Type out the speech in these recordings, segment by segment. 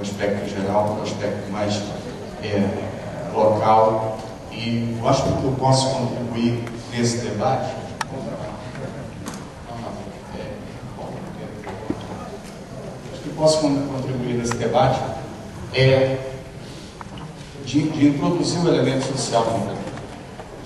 do aspecto geral, do aspecto mais local. E eu acho que eu posso contribuir nesse debate. Acho que eu posso contribuir nesse debate de introduzir o elemento social para mim,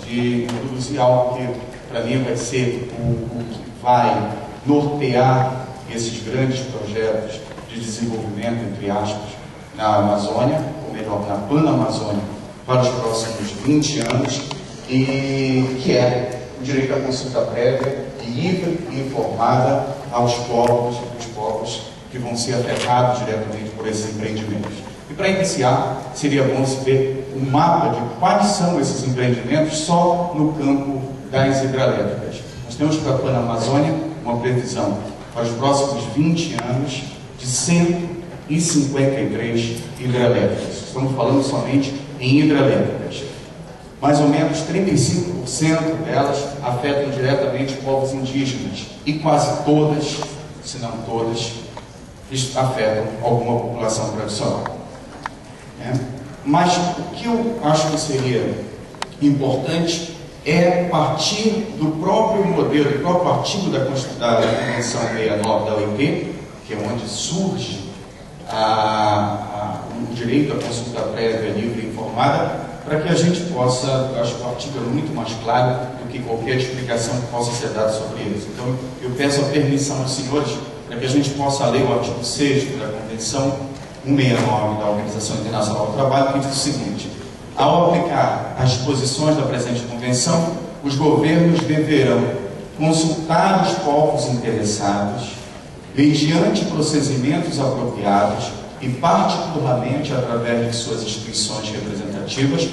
de introduzir algo que para mim vai ser o que vai nortear esses grandes projetos de desenvolvimento, entre aspas, na Amazônia, ou melhor, na Panamazônia, para os próximos 20 anos, e que é o direito à consulta prévia, livre e informada aos povos, os povos que vão ser afetados diretamente por esses empreendimentos. E para iniciar, seria bom se ver um mapa de quais são esses empreendimentos só no campo das hidrelétricas. Nós temos para a Panamazônia uma previsão para os próximos 20 anos de 153 hidrelétricas. Estamos falando somente em hidrelétricas. Mais ou menos 35% delas afetam diretamente povos indígenas e quase todas, se não todas, afetam alguma população tradicional. Mas o que eu acho que seria importante é partir do próprio modelo, do próprio artigo da Convenção 69 da OIT, que é onde surge o direito à consulta prévia, livre e informada, para que a gente possa, eu acho que o artigo é muito mais claro do que qualquer explicação que possa ser dada sobre eles. Então, eu peço a permissão aos senhores para que a gente possa ler o artigo 6º da Convenção 169 da Organização Internacional do Trabalho, que diz o seguinte: ao aplicar as disposições da presente Convenção, os governos deverão consultar os povos interessados, mediante procedimentos apropriados e particularmente através de suas instituições representativas,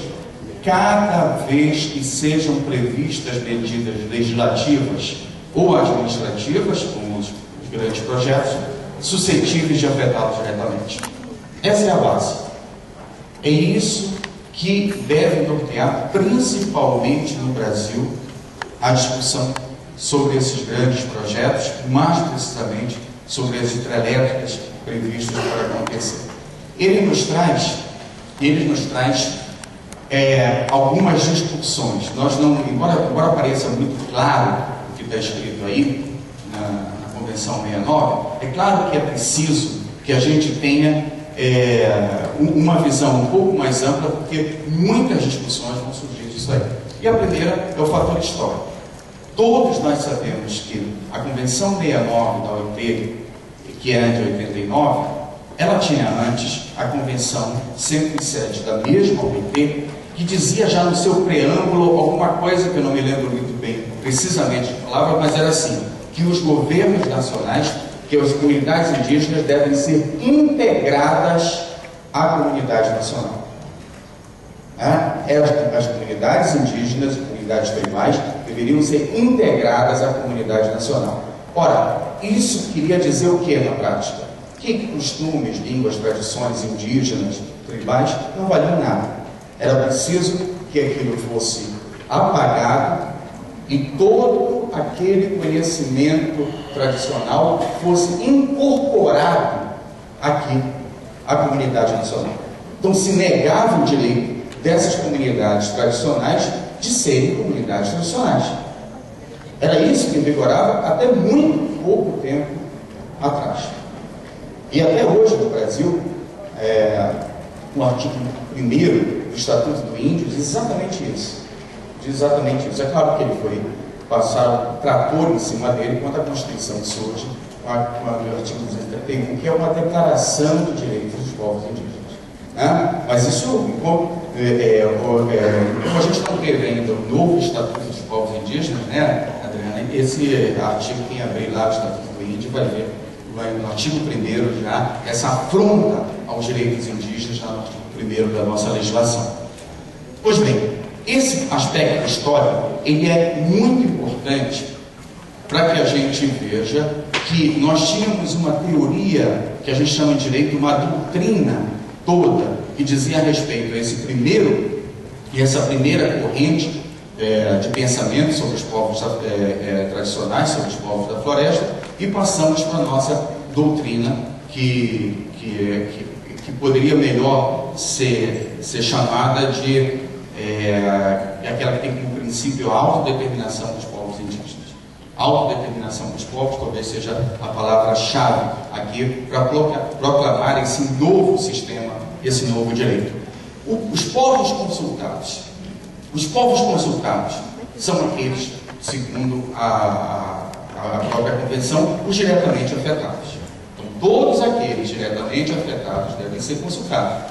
cada vez que sejam previstas medidas legislativas ou administrativas, como os grandes projetos, suscetíveis de afetá-los diretamente. Essa é a base. É isso que deve nortear, principalmente no Brasil, a discussão sobre esses grandes projetos, mais precisamente sobre as hidrelétricas previstas para acontecer. Ele nos traz algumas discussões. Nós não, embora pareça muito claro o que está escrito aí na Convenção 69, é claro que é preciso que a gente tenha uma visão um pouco mais ampla, porque muitas discussões vão surgir disso aí. E a primeira é o fator histórico. Todos nós sabemos que a Convenção 69 da OIT, que é de 89, ela tinha antes a Convenção 107 da mesma OIT, que dizia já no seu preâmbulo alguma coisa que eu não me lembro muito bem precisamente de palavra, mas era assim, que os governos nacionais, que as comunidades indígenas devem ser integradas à comunidade nacional. As comunidades indígenas e comunidades tribais deveriam ser integradas à comunidade nacional. Ora, isso queria dizer o que na prática? Que costumes, línguas, tradições indígenas, tribais, não valiam nada. Era preciso que aquilo fosse apagado e todo aquele conhecimento tradicional fosse incorporado aqui à comunidade nacional. Então se negava o direito dessas comunidades tradicionais de serem comunidades tradicionais. Era isso que vigorava até muito pouco tempo atrás. E até hoje no Brasil, o artigo 1º do Estatuto do Índio diz exatamente isso. É claro que ele foi passar trator em cima dele quando a Constituição surge, com o artigo 231, que é uma declaração do direito dos povos indígenas. Mas isso, como a gente não prevê ainda o novo Estatuto dos Povos Indígenas, né, Adriana? Esse artigo, quem abrir lá o Estatuto do Índio vai ver, no artigo 1º já, essa afronta aos direitos indígenas já no artigo 1º da nossa legislação. Pois bem, esse aspecto histórico, ele é muito importante para que a gente veja que nós tínhamos uma teoria que a gente chama de direito, uma doutrina toda, que dizia a respeito a essa primeira corrente de pensamento sobre os povos tradicionais, sobre os povos da floresta, e passamos para a nossa doutrina, que que poderia melhor ser chamada de aquela que tem como princípio a autodeterminação dos povos indígenas. Autodeterminação dos povos talvez seja a palavra-chave aqui para proclamar esse novo sistema, esse novo direito. Os povos consultados são aqueles, segundo a própria Convenção, os diretamente afetados. Então, todos aqueles diretamente afetados devem ser consultados.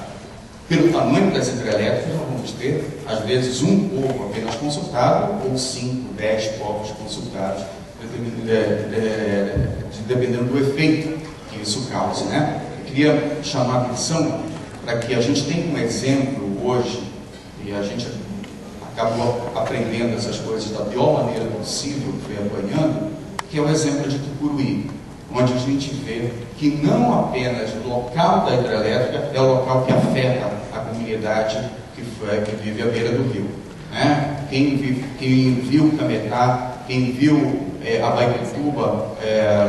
Pelo tamanho das hidrelétricas, nós vamos ter, às vezes, um povo apenas consultado, ou 5, 10 povos consultados, dependendo do efeito que isso causa, né? Eu queria chamar a atenção para que a gente tenha um exemplo hoje, e a gente acabou aprendendo essas coisas da pior maneira possível, foi apanhando, que é o exemplo de Tucuruí, onde a gente vê que não apenas o local da hidrelétrica é o local que afeta a comunidade que vive à beira do rio, né? Quem viu Cametá, quem viu Abaetetuba,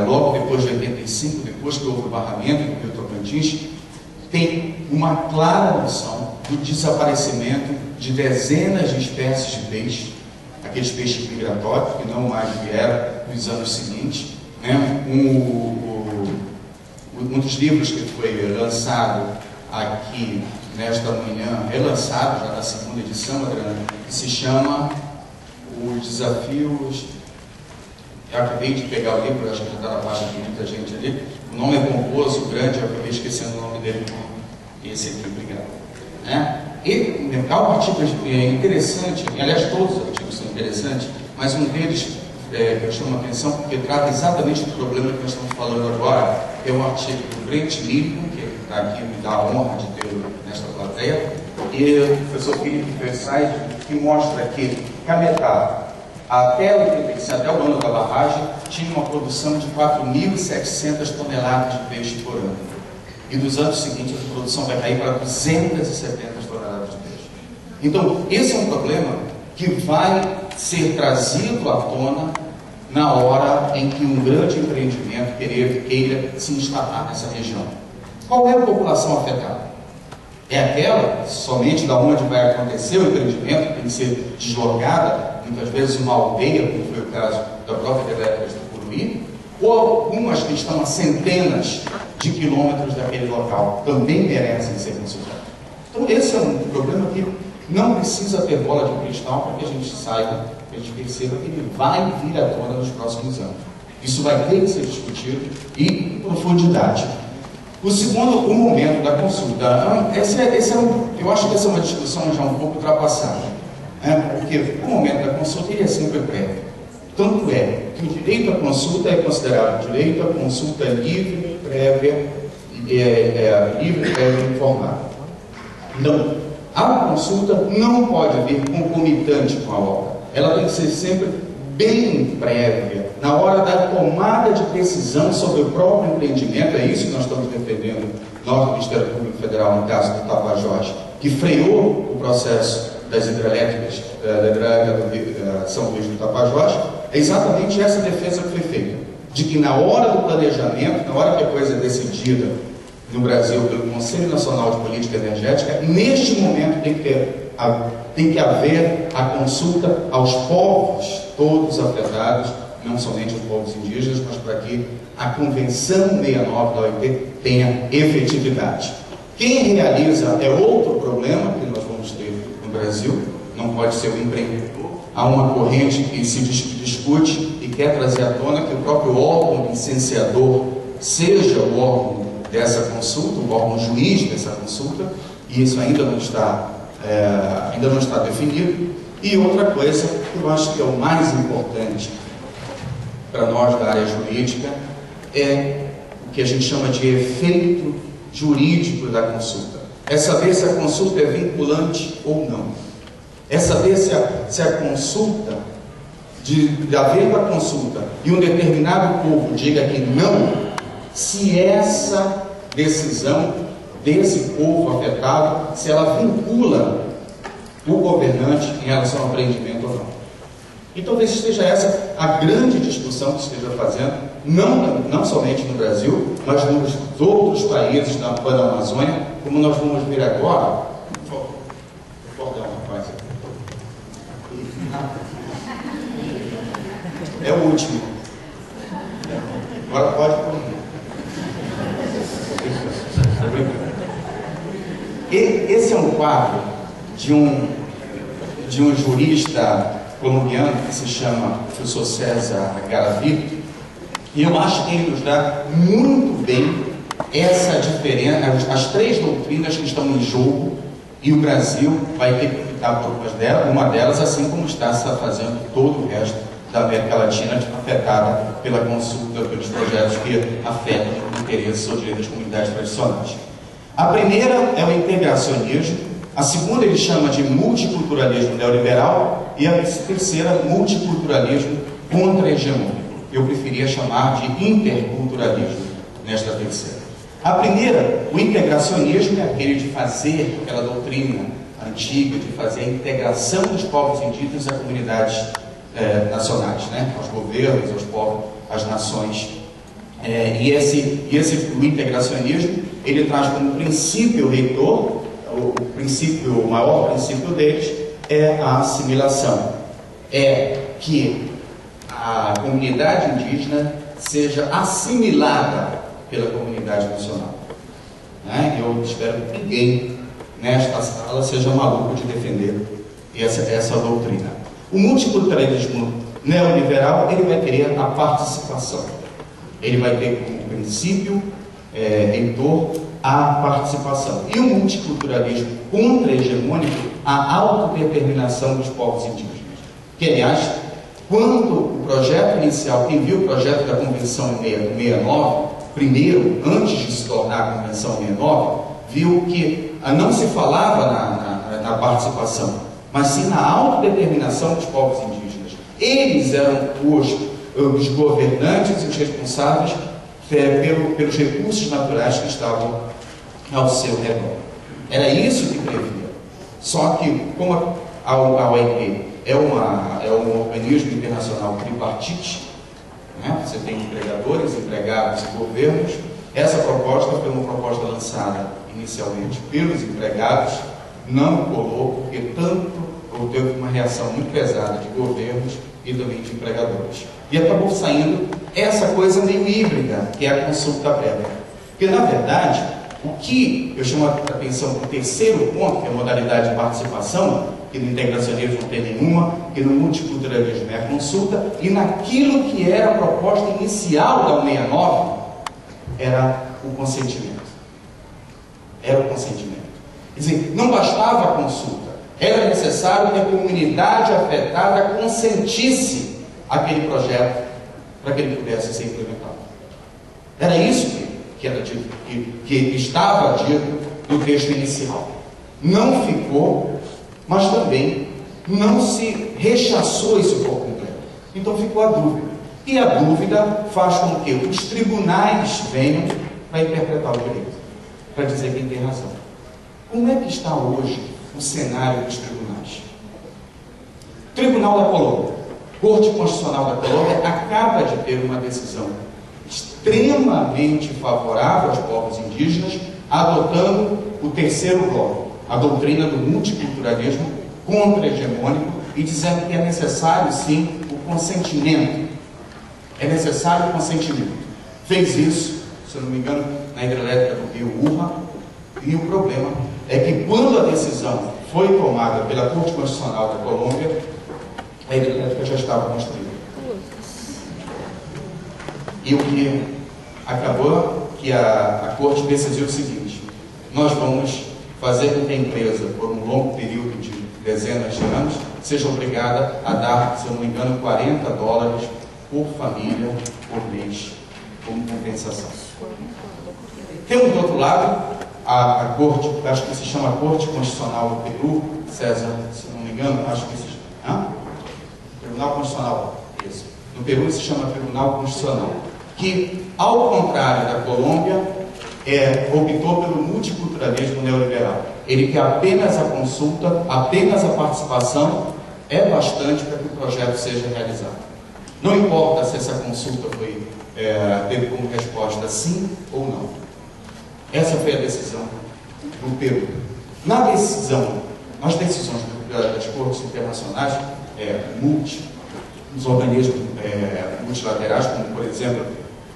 logo depois de 85, depois que houve o barramento do rio Tocantins, tem uma clara noção do desaparecimento de dezenas de espécies de peixes, aqueles peixes migratórios que não mais vieram nos anos seguintes, né? Um dos livros que foi lançado aqui nesta manhã, relançado já na segunda edição, Adriana, que se chama Os Desafios. Eu acabei de pegar o livro, acho que já está na página de muita gente ali. O nome é pomposo, grande, eu acabei esquecendo o nome dele. Esse aqui, obrigado. Né? E há um artigo interessante, aliás, todos os artigos são interessantes, mas um deles que eu chamo a atenção porque trata exatamente do problema que nós estamos falando agora. É um artigo do Brent Lipman, que está aqui, me dá a honra de tê-lo nesta plateia, e o professor Felipe Versailles, que mostra que Cametá, até o ano da barragem, tinha uma produção de 4.700 toneladas de peixe por ano. E nos anos seguintes a produção vai cair para 270 toneladas de peixe. Então, esse é um problema que vai ser trazido à tona na hora em que um grande empreendimento queira se instalar nessa região. Qual é a população afetada? É aquela somente da onde vai acontecer o empreendimento, que tem que ser deslocada, muitas vezes uma aldeia, como foi o caso da própria hidrelétrica de Tucuruí, ou algumas que estão a centenas de quilômetros daquele local, também merecem ser consultadas. Então esse é um problema que não precisa ter bola de cristal para que a gente saiba, que a gente perceba que ele vai vir à tona nos próximos anos. Isso vai ter que ser discutido e em profundidade. O segundo, o momento da consulta. Eu acho que essa é uma discussão já um pouco ultrapassada, né? Porque o momento da consulta ele é sempre prévio. Tanto é que o direito à consulta é considerado direito à consulta livre, prévia, livre, prévia e informada. Então, a consulta não pode vir concomitante com a obra. Ela tem que ser sempre bem prévia, na hora da tomada de decisão sobre o próprio empreendimento. É isso que nós estamos defendendo, nós do Ministério Público Federal, no caso do Tapajós, que freou o processo das hidrelétricas da hidrelétrica São Luís do Tapajós. É exatamente essa defesa que foi feita, de que na hora do planejamento, na hora que a coisa é decidida no Brasil pelo Conselho Nacional de Política Energética, neste momento tem que haver a consulta aos povos todos afetados, não somente os povos indígenas, mas para que a Convenção 69 da OIT tenha efetividade. Quem realiza é outro problema que nós vamos ter no Brasil, não pode ser o empreendedor. Há uma corrente que se discute e quer trazer à tona que o próprio órgão licenciador seja o órgão dessa consulta, o órgão juiz dessa consulta, e isso ainda não está definido. E outra coisa que eu acho que é o mais importante para nós da área jurídica é o que a gente chama de efeito jurídico da consulta. É saber se a consulta é vinculante ou não. É saber se a consulta, de haver uma consulta e um determinado povo diga que não, se essa decisão desse povo afetado, se ela vincula o governante em relação ao empreendimento ou não. E talvez esteja essa a grande discussão que esteja fazendo não somente no Brasil, mas nos outros países da Amazônia, como nós vamos ver agora. Perdão, rapaz. É o último. Agora pode comer. Esse é um quadro de um jurista colombiano que se chama professor César Garavito, e eu acho que ele nos dá muito bem essa diferença, as três doutrinas que estão em jogo, e o Brasil vai ter que optar por uma delas, assim como está fazendo todo o resto da América Latina, afetada pela consulta, pelos projetos que afetam o interesse ou direito das comunidades tradicionais. A primeira é o integracionismo, a segunda ele chama de multiculturalismo neoliberal e a terceira, multiculturalismo contra-hegemônico. Eu preferia chamar de interculturalismo nesta terceira. A primeira, o integracionismo, é aquele de fazer aquela doutrina antiga, de fazer a integração dos povos indígenas a comunidades nacionais, né? Aos governos, aos povos, às nações. O integracionismo, ele traz como princípio reitor, o maior princípio deles é a assimilação. É que a comunidade indígena seja assimilada pela comunidade nacional. Né? Eu espero que ninguém nesta sala seja maluco de defender essa doutrina. O multiculturalismo neoliberal, ele vai querer a participação. Ele vai ter como princípio reitor a participação. E o multiculturalismo contra-hegemônico, a autodeterminação dos povos indígenas. Que, aliás, quando o projeto inicial, quem viu o projeto da Convenção 69, primeiro, antes de se tornar a Convenção 69, viu que não se falava na participação, mas sim na autodeterminação dos povos indígenas. Eles eram os governantes e os responsáveis pelos recursos naturais que estavam ao seu redor. Era isso que previa. Só que, como a OIT é um organismo internacional tripartite, né? Você tem empregadores, empregados e governos. Essa proposta foi uma proposta lançada inicialmente pelos empregados, não colou, porque teve uma reação muito pesada de governos e também de empregadores. E acabou saindo essa coisa meio híbrida, que é a consulta prévia. Porque, na verdade, o que eu chamo a atenção para o terceiro ponto, que é a modalidade de participação, que no integracionismo não tem nenhuma, que no multiculturalismo é a consulta, e naquilo que era a proposta inicial da 69, era o consentimento. Era o consentimento. Quer dizer, não bastava a consulta, era necessário que a comunidade afetada consentisse aquele projeto para que ele pudesse ser implementado. Era isso que era dito, que estava dito no texto inicial. Não ficou, mas também não se rechaçou isso por completo. Então ficou a dúvida. E a dúvida faz com que os tribunais venham para interpretar o direito, para dizer quem tem razão. Como é que está hoje o cenário dos tribunais? Tribunal da Colômbia, Corte Constitucional da Colômbia, acaba de ter uma decisão extremamente favorável aos povos indígenas, adotando o terceiro bloco, a doutrina do multiculturalismo contra-hegemônico, e dizendo que é necessário, sim, o consentimento. É necessário o consentimento. Fez isso, se eu não me engano, na hidrelétrica do Rio Urra, e o problema é que quando a decisão foi tomada pela Corte Constitucional da Colômbia, a hidrelétrica já estava construída. E o que acabou, que a Corte decidiu o seguinte: nós vamos fazer com que a empresa, por um longo período de dezenas de anos, seja obrigada a dar, se eu não me engano, $40 por família por mês, como compensação. Temos do outro lado a Corte, acho que se chama Corte Constitucional do Peru, César, se não me engano, acho que se chama Tribunal Constitucional, isso. No Peru se chama Tribunal Constitucional, que, ao contrário da Colômbia, optou pelo multiculturalismo neoliberal. Ele quer apenas a consulta, apenas a participação, é bastante para que o projeto seja realizado. Não importa se essa consulta foi teve como resposta sim ou não. Essa foi a decisão do Peru. Nas decisões das cortes internacionais, os organismos multilaterais, como por exemplo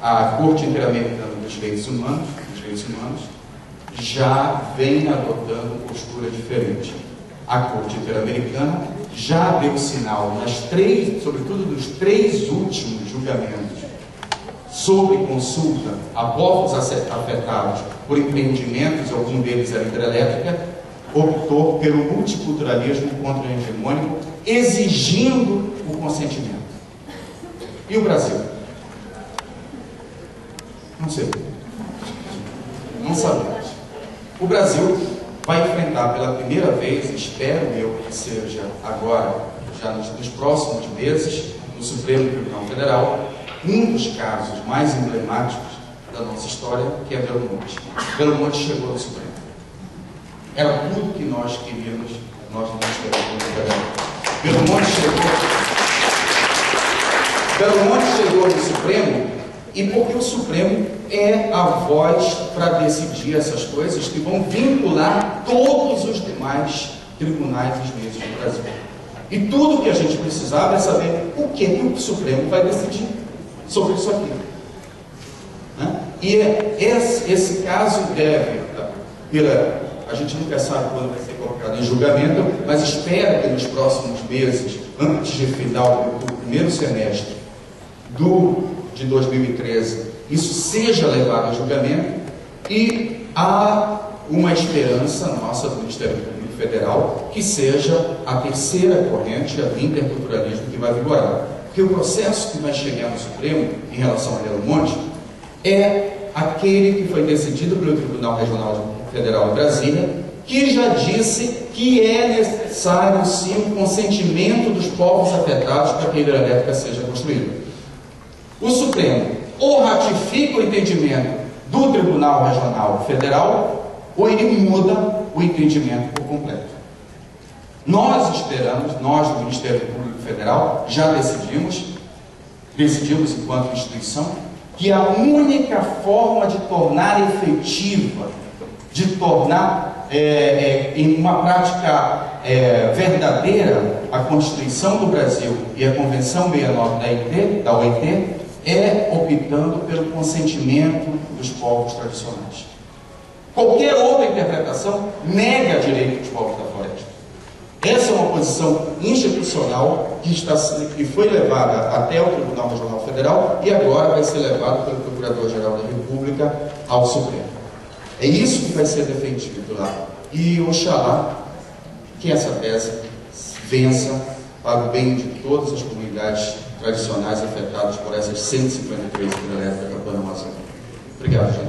a Corte Interamericana dos Direitos Humanos, já vem adotando postura diferente. A Corte Interamericana já deu sinal, sobretudo dos 3 últimos julgamentos, sobre consulta a povos afetados por empreendimentos, algum deles era hidrelétrica, optou pelo multiculturalismo contra-hegemônico, exigindo o consentimento. E o Brasil? Não sei. Não sabemos. O Brasil vai enfrentar pela primeira vez, espero eu que seja agora, já nos próximos meses, no Supremo Tribunal Federal, um dos casos mais emblemáticos da nossa história, que é Belo Monte. Belo Monte chegou no Supremo. Era tudo que nós queríamos, nós não esperávamos. Belo Monte chegou no Supremo, e porque o Supremo é a voz para decidir essas coisas que vão vincular todos os demais tribunais e juízes do Brasil. E tudo que a gente precisava é saber o que o Supremo vai decidir sobre isso aqui. E esse caso deve, a gente nunca sabe quando vai ser colocado em julgamento, mas espero que nos próximos meses, antes de final do primeiro semestre de 2013, isso seja levado a julgamento, e há uma esperança nossa do Ministério Público Federal que seja a terceira corrente, a do interculturalismo, que vai vigorar. Porque o processo que vai chegar no Supremo em relação a Belo Monte é aquele que foi decidido pelo Tribunal Regional Federal de Brasília, que já disse que é necessário sim o consentimento dos povos afetados para que a hidrelétrica seja construída. O Supremo ou ratifica o entendimento do Tribunal Regional Federal, ou ele muda o entendimento por completo. Nós esperamos, nós do Ministério Público Federal, já decidimos enquanto instituição, que a única forma de tornar efetiva, de tornar em uma prática verdadeira a Constituição do Brasil e a Convenção 69 da OIT, é optando pelo consentimento dos povos tradicionais. Qualquer outra interpretação nega direito dos povos da floresta. Essa é uma posição institucional que foi levada até o Tribunal Regional Federal e agora vai ser levada pelo Procurador-Geral da República ao Supremo. É isso que vai ser defendido lá. E oxalá que essa tese vença para o bem de todas as comunidades tradicionais afetadas por essas 153 hidrelétricas da Amazônia. Obrigado, gente.